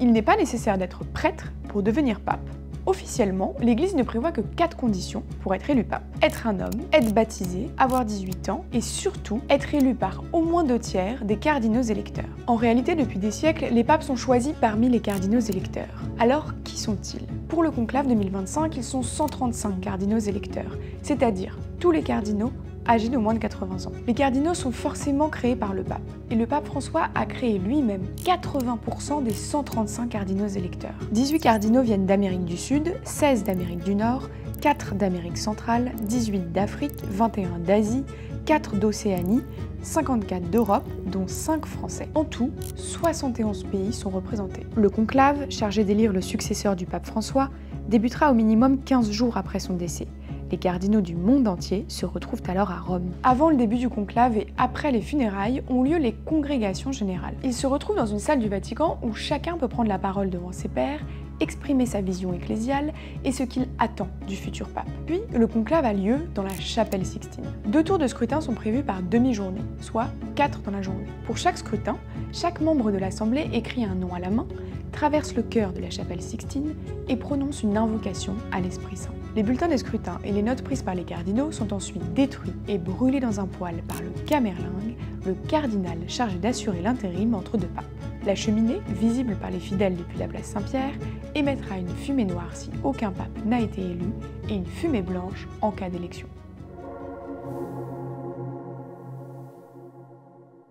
Il n'est pas nécessaire d'être prêtre pour devenir pape. Officiellement, l'Église ne prévoit que 4 conditions pour être élu pape. Être un homme, être baptisé, avoir 18 ans et surtout être élu par au moins 2/3 des cardinaux électeurs. En réalité, depuis des siècles, les papes sont choisis parmi les cardinaux électeurs. Alors, qui sont-ils? Pour le conclave 2025, ils sont 135 cardinaux électeurs, c'est-à-dire tous les cardinaux âgés de moins de 80 ans. Les cardinaux sont forcément créés par le pape, et le pape François a créé lui-même 80% des 135 cardinaux électeurs. 18 cardinaux viennent d'Amérique du Sud, 16 d'Amérique du Nord, 4 d'Amérique centrale, 18 d'Afrique, 21 d'Asie, 4 d'Océanie, 54 d'Europe, dont 5 Français. En tout, 71 pays sont représentés. Le conclave, chargé d'élire le successeur du pape François, débutera au minimum 15 jours après son décès. Les cardinaux du monde entier se retrouvent alors à Rome. Avant le début du conclave et après les funérailles ont lieu les congrégations générales. Ils se retrouvent dans une salle du Vatican où chacun peut prendre la parole devant ses pairs, exprimer sa vision ecclésiale et ce qu'il attend du futur pape. Puis, le conclave a lieu dans la chapelle Sixtine. 2 tours de scrutin sont prévus par demi-journée, soit 4 dans la journée. Pour chaque scrutin, chaque membre de l'Assemblée écrit un nom à la main, traverse le chœur de la chapelle Sixtine et prononce une invocation à l'Esprit Saint. Les bulletins des scrutins et les notes prises par les cardinaux sont ensuite détruits et brûlés dans un poêle par le camerlingue, le cardinal chargé d'assurer l'intérim entre 2 papes. La cheminée, visible par les fidèles depuis la place Saint-Pierre, émettra une fumée noire si aucun pape n'a été élu et une fumée blanche en cas d'élection.